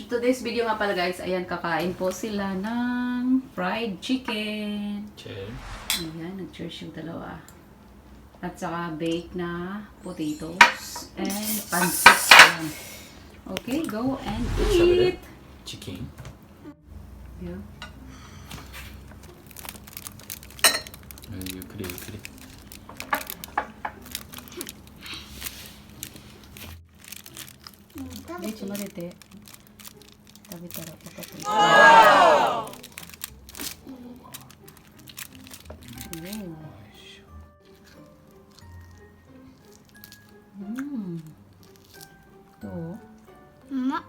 today's video nga pala guys, ayan, kakain po sila ng fried chicken. Ayan, nag-cheers yung dalawa. At saka baked na potatoes and pancit. Ayan. Okay, go and eat! Chicken. Yeah.ゆっくりゆっくり。で、ちょっと混ぜて食べたらパパと。どう？うまっ。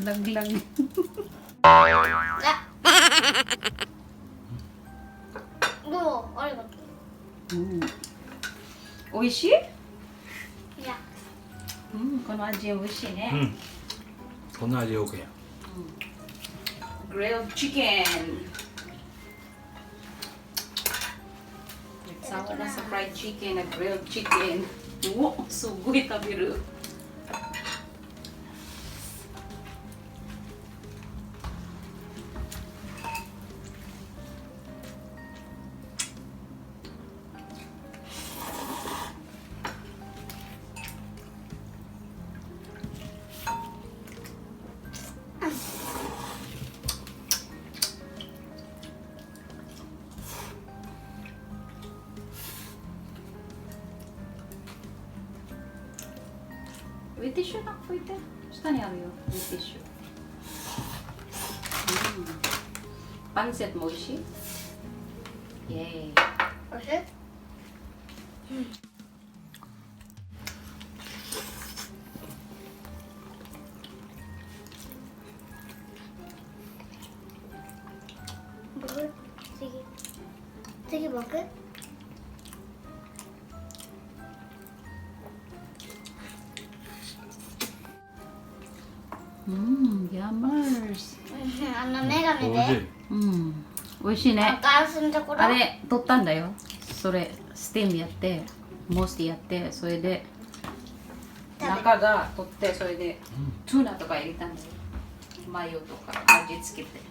Nalaglag. Oishii? Yeah. この味美味しいね。この味 OK や。Grilled chicken. Nagsama na sa fried chicken na grilled chicken. Wow, sugoy tabiru. With tissue なこいて下にあるよ。with tissue。パンセットも美味しい。イエーイ。おいしい？僕次僕？ヤマース。あのメガネで。美味しいね。ガラスのところ。あれ取ったんだよ。それスティームやって、モスティやって、それで中が取ってそれでトゥーナとか入れたんだよ。マヨとか味付けて。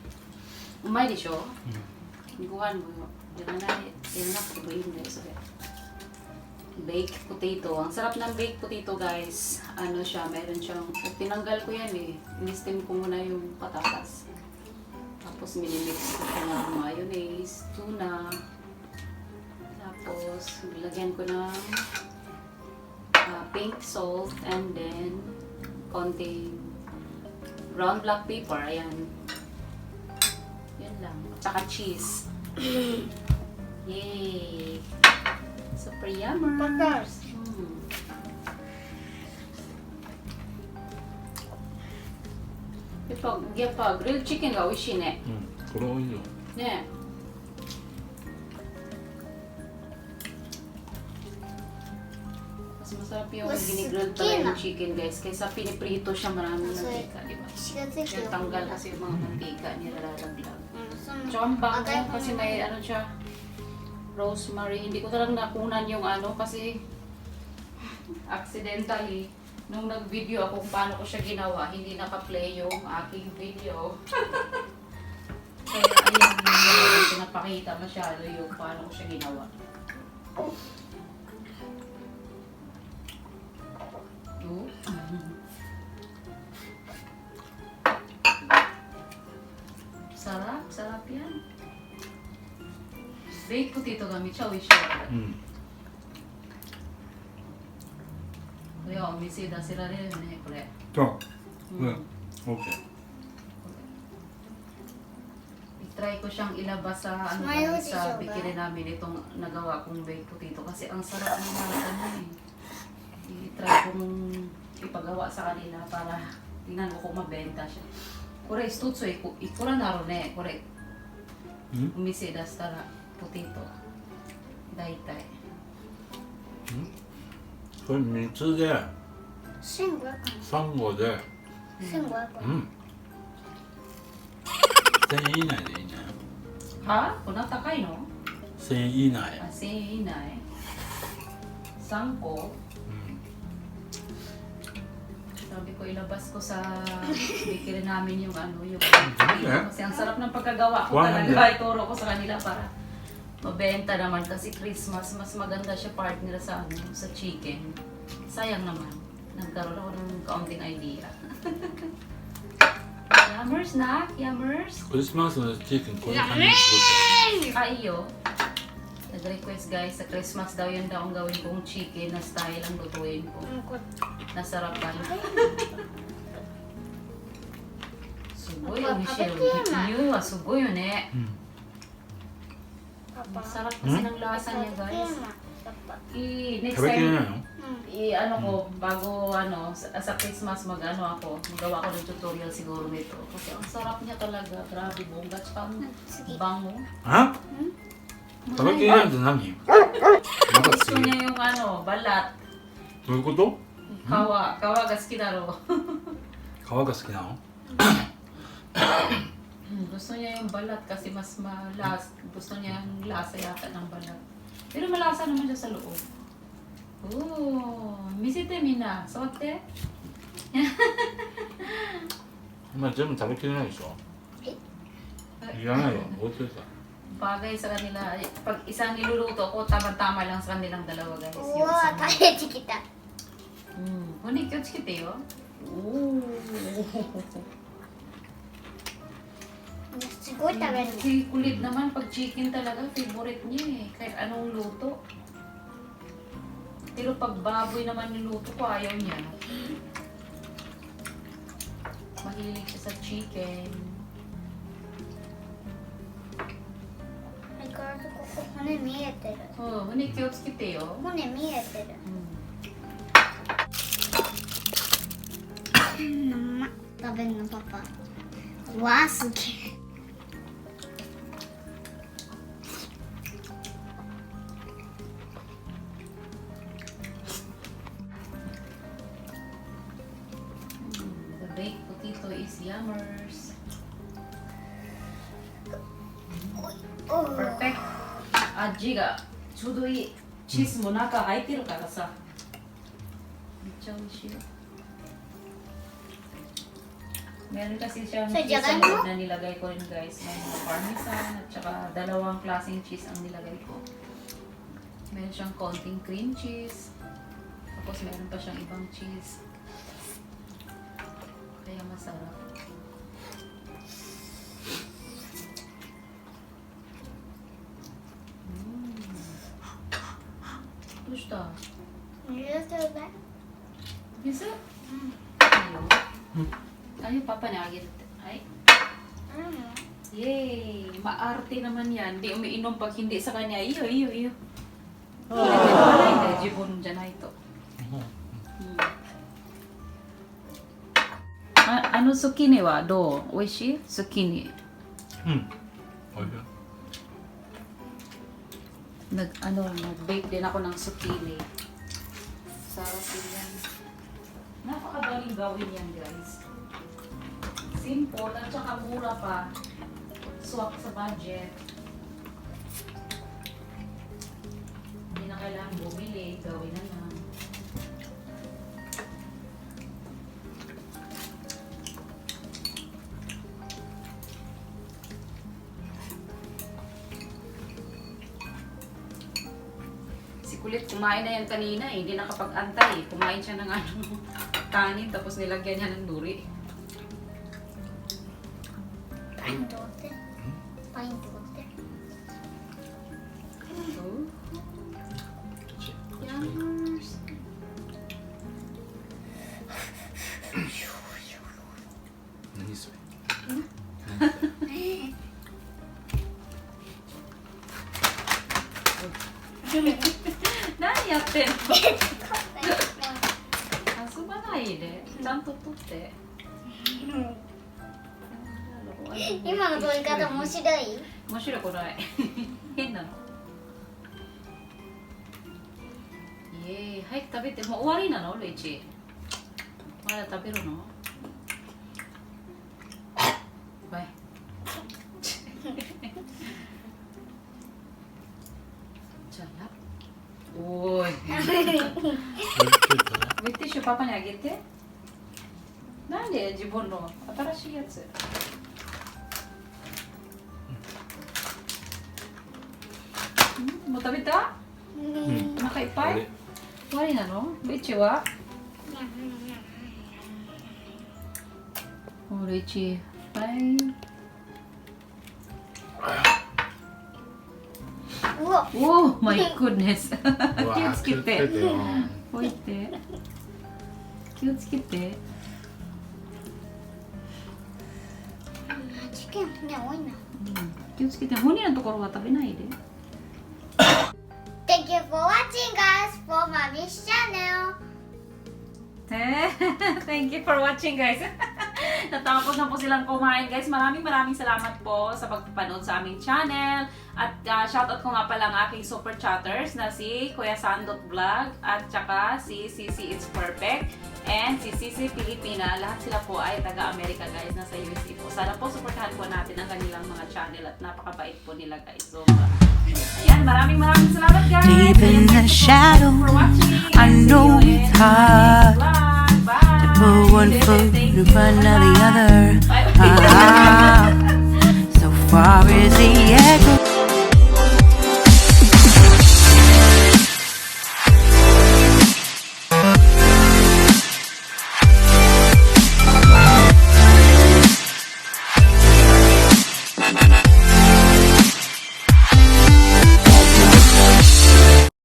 うまいでしょ？ご飯もやらなくてもいいんだよそれ。Baked potato. Ang sarap ng baked potato guys. Ano siya, meron siyang, tinanggal ko yan eh. In-steam ko muna yung patatas. Tapos minimix ko ng mayonnaise, tuna. Tapos lagyan ko ng pink salt and then konting ground black pepper. Ayan. Yan lang. At saka cheese. Yay! Super yummer! Patas.やっぱグリルチキンが美味しいね。これ美味しいよ。ね Masarap yung Mas ginigrilled pala yung chicken guys. Kaysa piniprito siya maraming mantika, di ba? 血がついて Kaya る tanggal kasi yung mga mantika nilalaglag. その Tsaka ang bango 赤い骨 kasi may ano siya, rosemary. Hindi ko talagang nakunan yung ano kasi accidentally nung nag-video ako kung paano ko siya ginawa, hindi naka-play yung aking video. Kaya ayun, hindi pinapakita masyado yung paano ko siya ginawa. Oh. Sarap, sarap yan. Baked potatoがめっちゃ美味しい。うん。これはお店で出せられるね、これ。そう。うん。オッケー。 I-try ko siyang ilabas sa ano Smile lang, sa siya ba? bikini namin itong nagawa kong baked potato kasi ang sarap ng lasa niya eh. I-try kong ipagawa sa kanila para tingnan ko kung mabenta siya. これ一ついくらなるね、これ。お店出したらポテト。だいたい。これ3つで1500円3個で1500円うん1000円以内でいいね。は？こんな高いの？ 1000円以内。あ、1000円以内。3個？Sabi ko ilabas ko sa bakery namin yung ano, yung kasi ang sarap ng pagkagawa ko talaga. Ituro ko sa kanila para mabenta naman kasi Christmas, mas maganda siya partner sa ano, sa chicken. Sayang naman. Nagkaroon ako ng kaunting idea. Yummers na? Yummers? クリスマスのチキンこんな感じに作っ Ah, iyo. Nag-request guys, sa Christmas daw yun daw ang gawin kong chicken na style ang lutuin ko. Nasarapan. Sugoy, Michelle. Yun, sugoy yun eh. パパ Sarap kasi ng lasa niya guys. Next 食べきれない time, の ano ko, bago ano, sa Christmas mag-ano ako, magawa ko ng tutorial siguro nito. Kasi ang sarap niya talaga, grabe bongga, tsaka ang bango. あ食べきれないって何まだ Gusto 次 niya yung ano, balat. どういうこと Kawa ga suki daro. 皮が好きなの Gusto niya yung balat kasi mas malas. Gusto niya yung lasa yata ng balat. Pero malasa naman siya sa loob. Oh, misite mina. Sote. お前全部食べきれないでしょいらないわ置いといた Bagay sa kanila. Pag isang niluluto ko, tama-tama lang sa kanilang dalawa guys. う Yung わ isang... 食べてきた Huni, kiyotsuki yo. Oh. すごい食べる Si kulit naman pag chicken talaga, favorite niya eh. Kahit anong luto. Pero pag baboy naman niluto ko, ayaw niya. Mahilig siya sa chicken. 相変わらずここ骨見えてる Oh, huni, kiyotsuki yo. 骨見えてる 生食べるのパパわあすげえ The baked potato is yummers. Perfect. 味がちょうどいい。チーズも中入ってるからさ。めっちゃ美味しいよ。Meron kasi siyang So, cheese sa jagan mo? loob na nilagay ko rin guys. May mga parmesan at saka dalawang klaseng cheese ang nilagay ko. Meron siyang konting cream cheese. Tapos meron pa siyang ibang cheese. Kaya masarap. Gusto? 水ちょうだい Bisa? Ayaw. Ayaw, papa na agad. Ay. Yay! Maarte naman yan. Hindi umiinom pag hindi sa kanya. Iyo, iyo, iyo. Hindi, jibon dyan na ito. Ano zucchini wa? Do? Oishi? Zucchini. うんおいしい Nag-bake din ako ng zucchini. Sarap din yan. Napakadaling gawin yan, guys. Simple at saka mura pa. Swak sa budget. Hindi na kailangan bumili. Gawin na lang. Si Kulit kumain na yan kanina eh. Hindi nakapag-antay eh. Kumain siya ng kanin tapos nilagyan niya ng duri. パインとってパインとって Oh. ち Yummers. 何それ何やってんの遊ばないでちゃんと取って今の取り方面白い面白くない変なのイエーイ早く食べてもう終わりなのルイチまだ食べるのバイじゃあやおーいウェッティッシュパパにあげてなんで自分の新しいやつもう食べたお腹いっぱい終わりなのルイチはおルイチバイうわおーマイグッネス気うわをつけて気をつけてよ置いて気をつけてチキンね多いな気をつけて骨のところは食べないでThank you for watching guys for Mommy's channel. Thank you for watching guys. Natapos na po silang kumain guys. Maraming salamat po sa pagpapanood sa aming channel. At shoutout ko nga pala ang aking super chatters na si Kuya San.Vlog at saka si Sisi It's Perfect and si Sisi Filipina. Lahat sila po ay taga-Amerika guys, nasa USA po. Sana po supportahan po natin ang kanilang mga channel at napakabait po nila guys. So, ayan, maraming salamat guys. Deep in the shadow, I know it's hard to put one foot in front of the other. So far is the end.